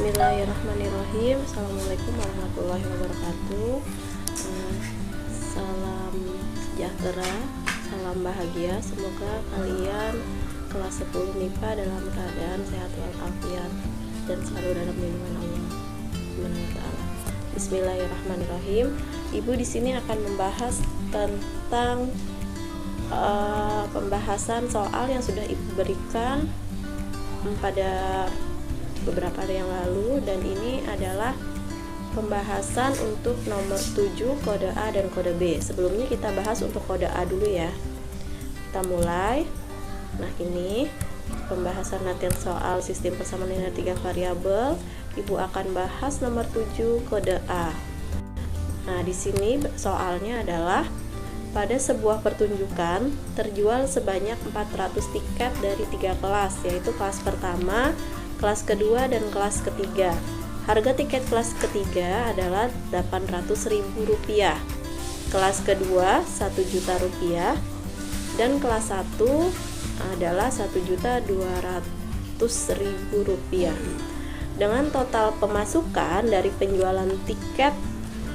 Bismillahirrahmanirrahim. Assalamualaikum warahmatullahi wabarakatuh. Salam sejahtera, salam bahagia. Semoga kalian kelas 10 MIPA dalam keadaan sehat walafiat dan selalu dalam lindungan Allah Subhanahu wa taala. Bismillahirrahmanirrahim. Ibu di sini akan membahas tentang pembahasan soal yang sudah Ibu berikan pada beberapa hari yang lalu, dan ini adalah pembahasan untuk nomor 7 kode A dan kode B. Sebelumnya kita bahas untuk kode A dulu ya. Kita mulai. Nah, ini pembahasan latihan soal sistem persamaan linear 3 variabel. Ibu akan bahas nomor 7 kode A. Nah, di sini soalnya adalah pada sebuah pertunjukan terjual sebanyak 400 tiket dari 3 kelas, yaitu kelas pertama, kelas kedua, dan kelas ketiga. Harga tiket kelas ketiga adalah Rp800.000, kelas kedua Rp1.000.000, dan kelas 1 adalah Rp1.200.000. Dengan total pemasukan dari penjualan tiket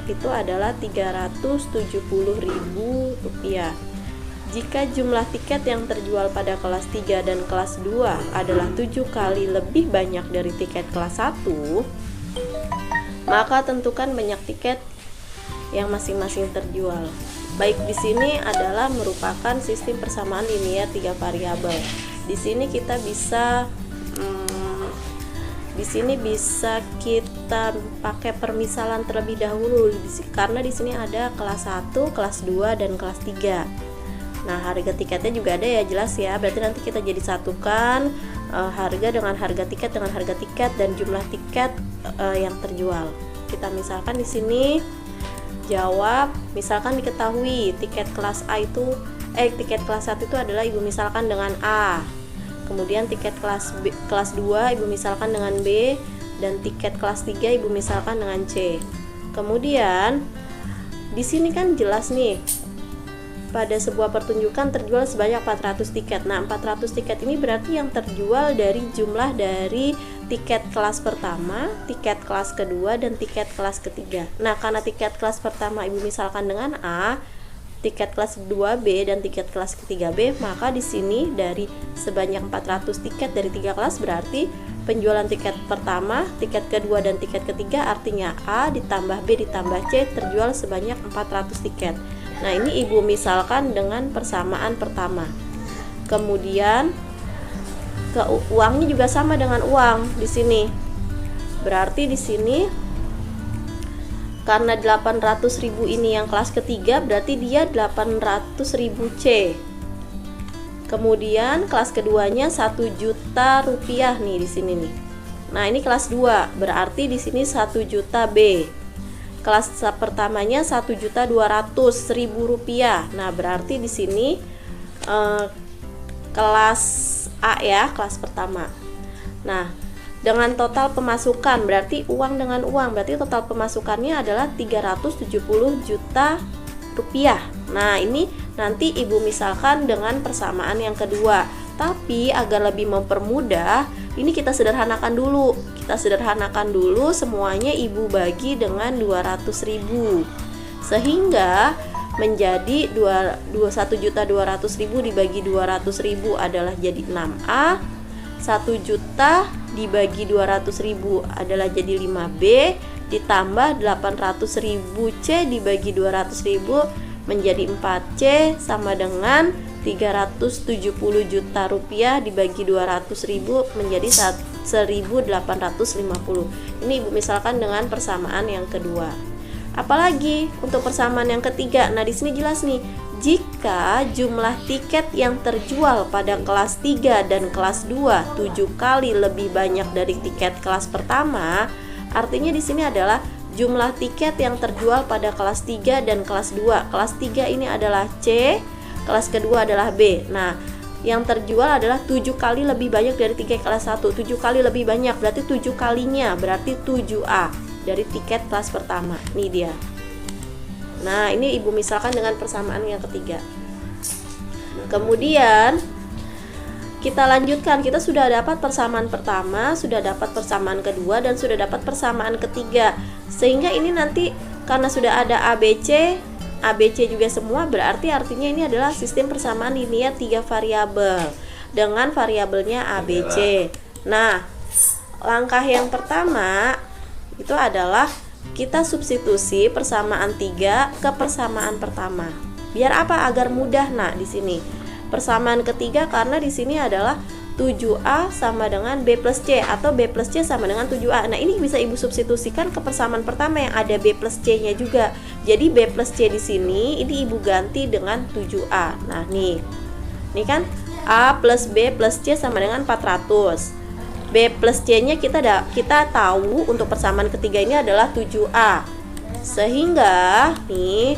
itu adalah Rp370.000. Jika jumlah tiket yang terjual pada kelas 3 dan kelas 2 adalah 7 kali lebih banyak dari tiket kelas 1, maka tentukan banyak tiket yang masing-masing terjual. Baik, di sini adalah merupakan sistem persamaan linear 3 variabel. Di sini kita bisa kita pakai permisalan terlebih dahulu karena di sini ada kelas 1, kelas 2, dan kelas 3. Nah, harga tiketnya juga ada ya, jelas ya. Berarti nanti kita jadi satukan harga dengan harga tiket dengan harga tiket dan jumlah tiket yang terjual. Kita misalkan di sini jawab, misalkan diketahui tiket kelas A itu tiket kelas 1 itu adalah Ibu misalkan dengan A. Kemudian tiket kelas 2 Ibu misalkan dengan B, dan tiket kelas 3 Ibu misalkan dengan C. Kemudian di sini kan jelas nih, pada sebuah pertunjukan terjual sebanyak 400 tiket. Nah, 400 tiket ini berarti yang terjual dari jumlah dari tiket kelas pertama, tiket kelas kedua, dan tiket kelas ketiga. Nah, karena tiket kelas pertama Ibu misalkan dengan A, tiket kelas 2B, dan tiket kelas ketiga B, maka di sini dari sebanyak 400 tiket dari 3 kelas berarti penjualan tiket pertama, tiket kedua, dan tiket ketiga artinya A ditambah B ditambah C terjual sebanyak 400 tiket. Nah, ini Ibu misalkan dengan persamaan pertama. Kemudian uangnya juga sama dengan uang di sini. Berarti di sini karena 800.000 ini yang kelas ketiga, berarti dia 800.000 C. Kemudian kelas keduanya 1 juta rupiah nih di sini nih. Nah, ini kelas 2, berarti di sini 1 juta B. Kelas pertamanya 1.200.000 rupiah. Nah, berarti di sini kelas A ya, kelas pertama. Nah, dengan total pemasukan berarti uang dengan uang, berarti total pemasukannya adalah 370 juta rupiah. Nah, ini nanti Ibu misalkan dengan persamaan yang kedua. Tapi agar lebih mempermudah, ini kita sederhanakan dulu. Semuanya Ibu bagi dengan 200.000. Sehingga menjadi 1.200.000 dibagi 200.000 adalah jadi 6A. 1 juta dibagi 200.000 adalah jadi 5B, ditambah 800.000 C dibagi 200.000 menjadi 4C sama dengan 370 juta rupiah dibagi 200.000 menjadi 1.850. Ini Ibu misalkan dengan persamaan yang kedua. Apalagi untuk persamaan yang ketiga. Nah, di sini jelas nih, jika jumlah tiket yang terjual pada kelas 3 dan kelas 2 7 kali lebih banyak dari tiket kelas pertama, artinya di sini adalah jumlah tiket yang terjual pada kelas 3 dan kelas 2. Kelas 3 ini adalah C, kelas kedua adalah B. Nah, yang terjual adalah 7 kali lebih banyak dari tiket kelas 1. 7 kali lebih banyak berarti 7 kalinya, berarti 7A dari tiket kelas pertama. Ini dia. Nah, ini Ibu misalkan dengan persamaan yang ketiga. Kemudian kita lanjutkan. Kita sudah dapat persamaan pertama, sudah dapat persamaan kedua, dan sudah dapat persamaan ketiga. Sehingga ini nanti karena sudah ada ABC juga semua, berarti artinya ini adalah sistem persamaan linear 3 variabel dengan variabelnya ABC. Nah, langkah yang pertama itu adalah kita substitusi persamaan 3 ke persamaan pertama. Biar apa? Agar mudah. Nah, di sini persamaan ketiga karena di sini adalah 7A sama dengan B plus C atau B plus C sama dengan 7A. Nah, ini bisa Ibu substitusikan ke persamaan pertama yang ada B plus C-nya juga. Jadi B plus C di sini ini Ibu ganti dengan 7A. Nah, nih. Ini kan A plus B plus C sama dengan 400. B plus C-nya kita tahu untuk persamaan ketiga ini adalah 7A. Sehingga nih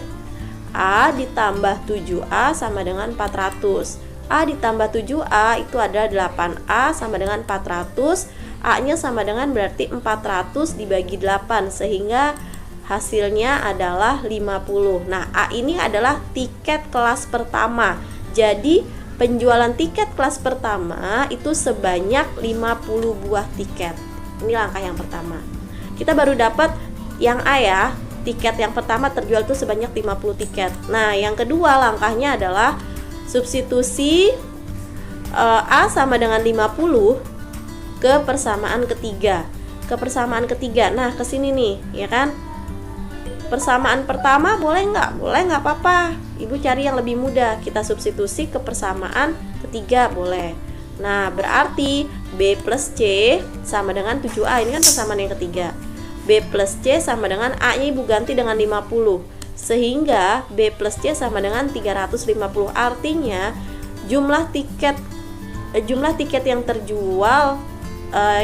A ditambah 7A sama dengan 400. A ditambah 7A itu adalah 8A sama dengan 400. A-nya sama dengan berarti 400 dibagi 8, sehingga hasilnya adalah 50. Nah, A ini adalah tiket kelas pertama. Jadi penjualan tiket kelas pertama itu sebanyak 50 buah tiket. Ini langkah yang pertama. Kita baru dapat yang A ya. Tiket yang pertama terjual itu sebanyak 50 tiket. Nah, yang kedua langkahnya adalah substitusi A sama dengan 50 ke persamaan ketiga. Ke persamaan ketiga. Nah, ke sini nih, ya kan? Persamaan pertama boleh nggak? Boleh, nggak apa-apa. Ibu cari yang lebih mudah. Kita substitusi ke persamaan ketiga, boleh. Nah, berarti B plus C sama dengan 7A. Ini kan persamaan yang ketiga. B plus C sama dengan A-nya Ibu ganti dengan 50. Sehingga B plus C sama dengan 350. Artinya jumlah tiket yang terjual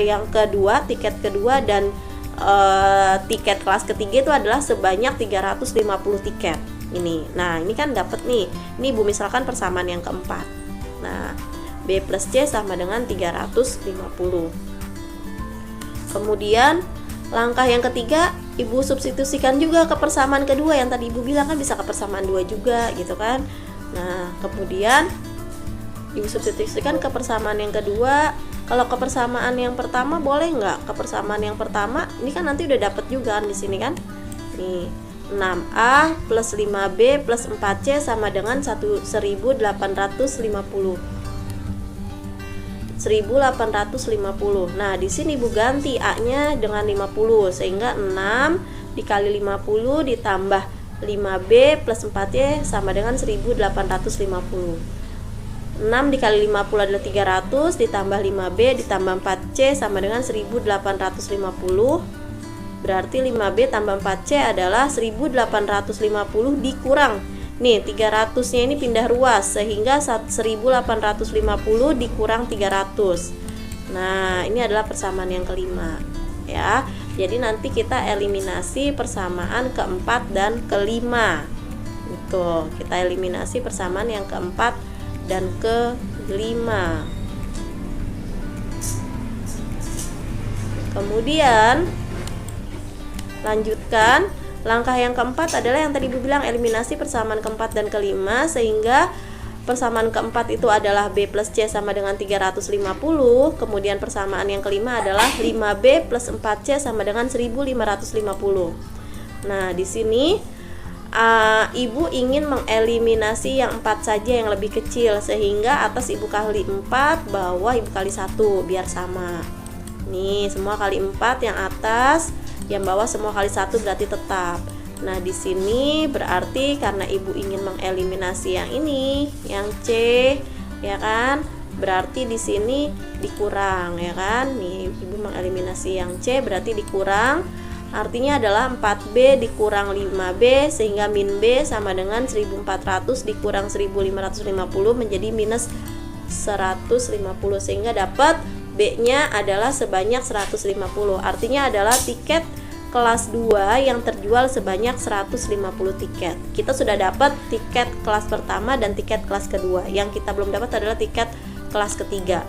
yang kedua, tiket kedua dan tiket kelas ketiga itu adalah sebanyak 350 tiket. Ini. Nah, ini kan dapat nih. Ini Ibu misalkan persamaan yang keempat. Nah, B plus C sama dengan 350. Kemudian langkah yang ketiga, Ibu substitusikan juga ke persamaan kedua. Yang tadi Ibu bilang kan bisa ke persamaan 2 juga gitu kan. Nah, kemudian Ibu substitusikan ke persamaan yang kedua. Kalau ke persamaan yang pertama boleh nggak? Ke persamaan yang pertama ini kan nanti udah dapet juga kan di sini kan. Nih, 6A plus 5B plus 4C sama dengan 1850. Nah, di sini Ibu ganti A-nya dengan 50, sehingga 6 dikali 50 ditambah 5B plus 4C sama dengan 1850. 6 dikali 50 adalah 300, ditambah 5B ditambah 4C sama dengan 1850. Berarti 5B tambah 4C adalah 1850 dikurang. Nih, 300-nya ini pindah ruas sehingga 1850 dikurang 300. Nah, ini adalah persamaan yang kelima ya. Jadi nanti kita eliminasi persamaan keempat dan kelima. Gitu. Kita eliminasi persamaan yang keempat dan kelima. Kemudian lanjutkan. Langkah yang keempat adalah yang tadi Ibu bilang, eliminasi persamaan keempat dan kelima, sehingga persamaan keempat itu adalah B plus C sama dengan 350. Kemudian persamaan yang kelima adalah 5B plus 4C sama dengan 1550. Nah, di sini Ibu ingin mengeliminasi yang 4 saja yang lebih kecil, sehingga atas Ibu kali 4, bawah Ibu kali 1 biar sama. Nih, semua kali 4 yang atas, yang bawah semua kali 1 berarti tetap. Nah, di sini berarti karena Ibu ingin mengeliminasi yang ini, yang C, ya kan? Berarti di sini dikurang, ya kan? Nih, Ibu mengeliminasi yang C berarti dikurang. Artinya adalah 4B dikurang 5B, sehingga min B sama dengan 1400 dikurang 1550 menjadi minus 150, sehingga dapat B-nya adalah sebanyak 150. Artinya adalah tiket kelas 2 yang terjual sebanyak 150 tiket. Kita sudah dapat tiket kelas pertama dan tiket kelas kedua. Yang kita belum dapat adalah tiket kelas ketiga.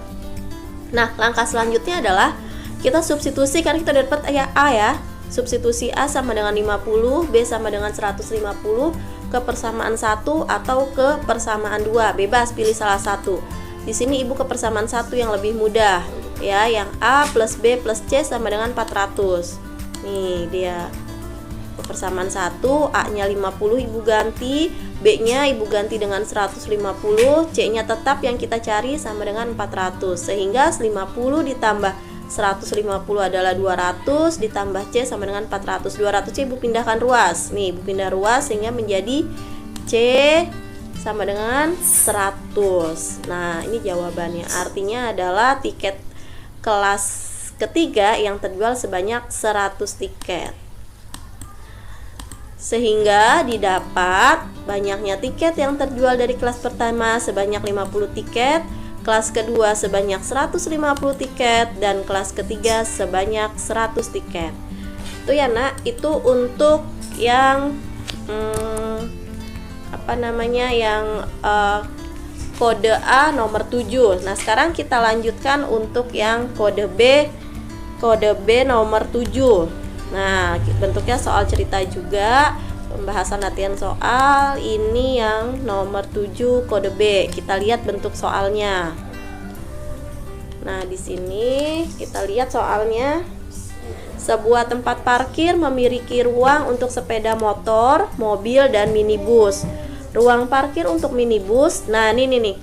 Nah, langkah selanjutnya adalah kita substitusi, karena kita dapat A ya. Substitusi A sama dengan 50, B sama dengan 150 ke persamaan 1 atau ke persamaan 2. Bebas pilih salah satu. Di sini Ibu ke persamaan 1 yang lebih mudah ya, yang A plus B plus C sama dengan 400. Nih dia. Ke persamaan 1, A-nya 50 Ibu ganti, B-nya Ibu ganti dengan 150, C-nya tetap yang kita cari sama dengan 400. Sehingga 50 ditambah 150 adalah 200, ditambah C sama dengan 400. 200 C Ibu pindahkan ruas. Nih, Ibu pindah ruas sehingga menjadi C sama dengan 100. Nah, ini jawabannya. Artinya adalah tiket kelas ketiga yang terjual sebanyak 100 tiket. Sehingga didapat banyaknya tiket yang terjual dari kelas pertama sebanyak 50 tiket, kelas kedua sebanyak 150 tiket, dan kelas ketiga sebanyak 100 tiket. Itu ya Nak, itu untuk yang kode A nomor 7. Nah, sekarang kita lanjutkan untuk yang kode B nomor 7. Nah, bentuknya soal cerita juga, pembahasan latihan soal. Ini yang nomor 7 kode B. Kita lihat bentuk soalnya. Nah, di sini kita lihat soalnya. Sebuah tempat parkir memiliki ruang untuk sepeda motor, mobil, dan minibus. Ruang parkir untuk minibus. Nah, ini nih.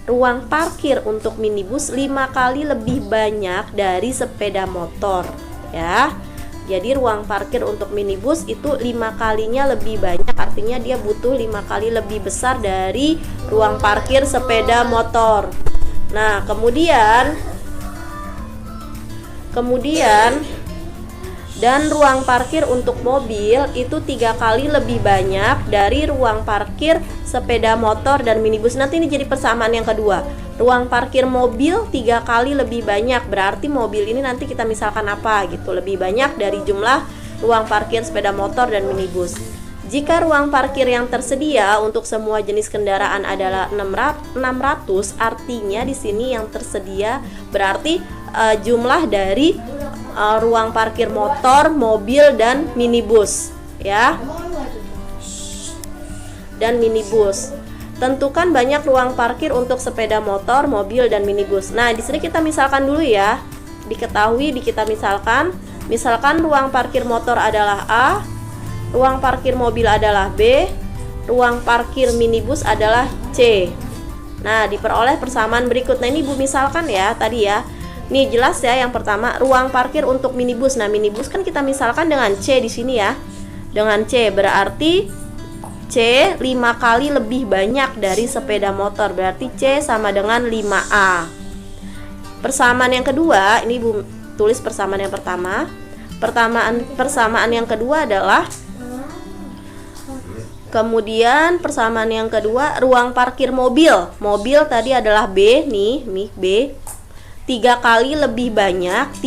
Ruang parkir untuk minibus 5 kali lebih banyak dari sepeda motor, ya. Jadi ruang parkir untuk minibus itu 5 kalinya lebih banyak, artinya dia butuh 5 kali lebih besar dari ruang parkir sepeda motor. Nah, kemudian dan ruang parkir untuk mobil itu 3 kali lebih banyak dari ruang parkir sepeda motor dan minibus. Nanti ini jadi persamaan yang kedua. Ruang parkir mobil 3 kali lebih banyak, berarti mobil ini nanti kita misalkan apa gitu, lebih banyak dari jumlah ruang parkir sepeda motor dan minibus. Jika ruang parkir yang tersedia untuk semua jenis kendaraan adalah 600, artinya di sini yang tersedia berarti jumlah dari ruang parkir motor, mobil, dan minibus, ya. Dan minibus. Tentukan banyak ruang parkir untuk sepeda motor, mobil, dan minibus. Nah, di sini kita misalkan dulu ya. Kita misalkan ruang parkir motor adalah A, ruang parkir mobil adalah B, ruang parkir minibus adalah C. Nah, diperoleh persamaan berikut. Nah, ini Ibu misalkan ya tadi ya. Nih jelas ya, yang pertama ruang parkir untuk minibus. Nah, minibus kan kita misalkan dengan C di sini ya. Dengan C berarti C 5 kali lebih banyak dari sepeda motor. Berarti C sama dengan 5A. Persamaan yang kedua, ini Ibu tulis persamaan yang pertama. Persamaan yang kedua adalah kemudian persamaan yang kedua ruang parkir mobil. Mobil tadi adalah B nih B. 3 kali lebih banyak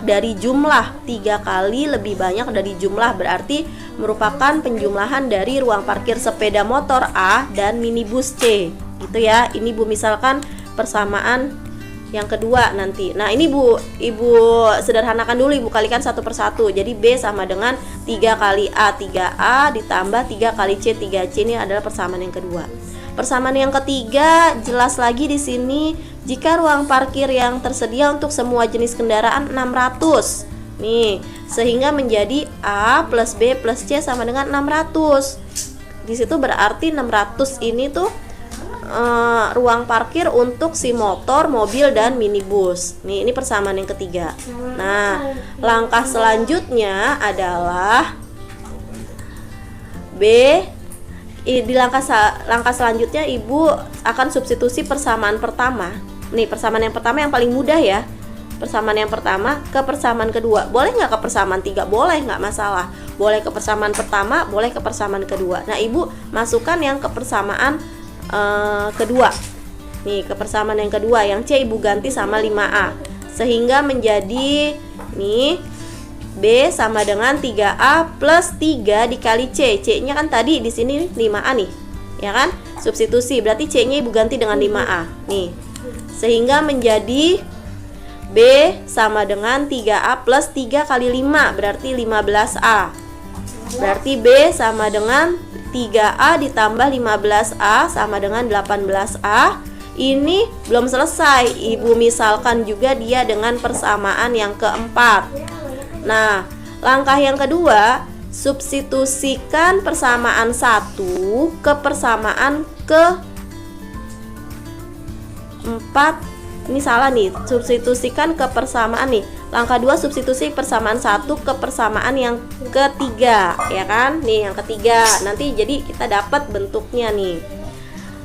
dari jumlah. 3 kali lebih banyak dari jumlah berarti merupakan penjumlahan dari ruang parkir sepeda motor A dan minibus C. Gitu ya. Ini Bu misalkan persamaan yang kedua nanti. Nah, ini Ibu sederhanakan dulu, Ibu kalikan satu persatu. Jadi B sama dengan 3 kali A 3A ditambah 3 kali C 3C. Ini adalah persamaan yang kedua. Persamaan yang ketiga jelas lagi di sini, jika ruang parkir yang tersedia untuk semua jenis kendaraan 600. Nih, sehingga menjadi A plus B plus C sama dengan 600. Di situ berarti 600 ini tuh ruang parkir untuk si motor, mobil, dan minibus. Nih, ini persamaan yang ketiga. Nah, langkah selanjutnya adalah B. Di langkah selanjutnya Ibu akan substitusi persamaan pertama. Nih, persamaan yang pertama yang paling mudah ya. Persamaan yang pertama ke persamaan kedua. Boleh nggak ke persamaan 3? Boleh, nggak masalah. Boleh ke persamaan pertama, boleh ke persamaan kedua. Nah, Ibu masukkan yang ke persamaan kedua. Nih, ke persamaan yang kedua, yang C Ibu ganti sama 5A. Sehingga menjadi nih B sama dengan 3A plus 3 dikali C. C-nya kan tadi di sini 5A nih. Ya kan? Substitusi, berarti C-nya Ibu ganti dengan 5A. Nih. Sehingga menjadi B sama dengan 3A plus 3 kali 5, berarti 15A. Berarti B sama dengan 3A ditambah 15A sama dengan 18A. ini belum selesai. Ibu misalkan juga dia dengan persamaan yang keempat. Nah, langkah yang kedua, substitusikan persamaan 1 ke persamaan ke-4. Ini salah nih, substitusikan ke persamaan nih. Langkah 2, substitusi persamaan 1 ke persamaan yang ketiga, ya kan? Nih yang ketiga. Nanti jadi kita dapat bentuknya nih.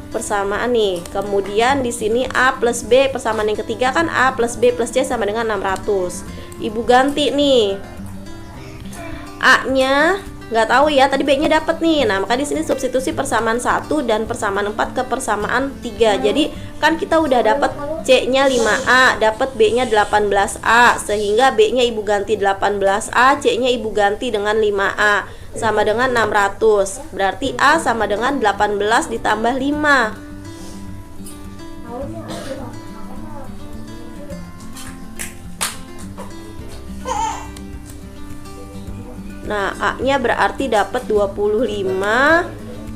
Persamaan nih. Kemudian di sini A plus B, persamaan yang ketiga kan A plus B plus C sama dengan 600. Ibu ganti nih. A-nya nggak tahu ya, tadi B-nya dapat nih. Nah, maka di sini substitusi persamaan 1 dan persamaan 4 ke persamaan 3. Jadi kan kita udah dapat C-nya 5A, dapat B-nya 18A, sehingga B-nya ibu ganti 18A, C-nya ibu ganti dengan 5A sama dengan 600. Berarti A sama dengan 18 ditambah 5. Nah, A-nya berarti dapat 25.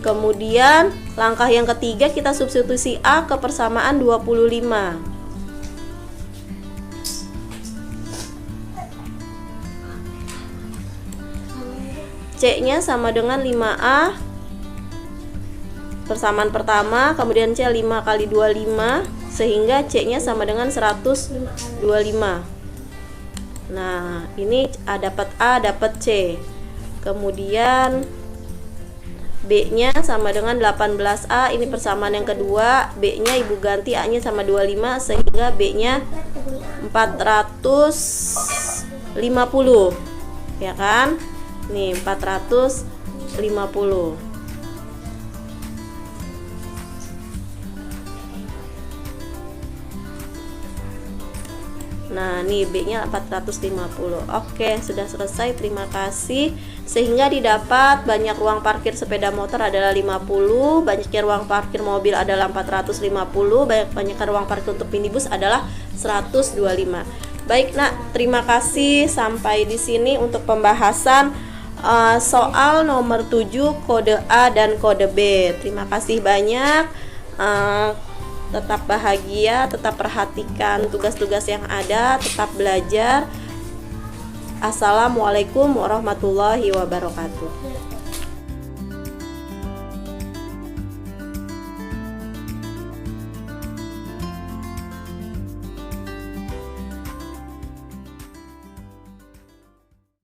Kemudian langkah yang ketiga kita substitusi A ke persamaan 25. C-nya sama dengan 5A, persamaan pertama, kemudian C 5 kali 25, sehingga C-nya sama dengan 125. Nah, ini dapat A, dapat C. Kemudian B-nya sama dengan 18A, ini persamaan yang kedua. B-nya ibu ganti, A-nya sama 25, sehingga B-nya 450. Ya kan? Nih, 450. Nah, nih B-nya 450. Oke, sudah selesai. Terima kasih. Sehingga didapat banyak ruang parkir sepeda motor adalah 50, banyaknya ruang parkir mobil adalah 450, banyaknya ruang parkir untuk minibus adalah 125. Baik, Nak, terima kasih. Sampai di sini untuk pembahasan soal nomor 7 kode A dan kode B. Terima kasih banyak. Tetap bahagia, tetap perhatikan tugas-tugas yang ada, tetap belajar. Assalamualaikum warahmatullahi wabarakatuh.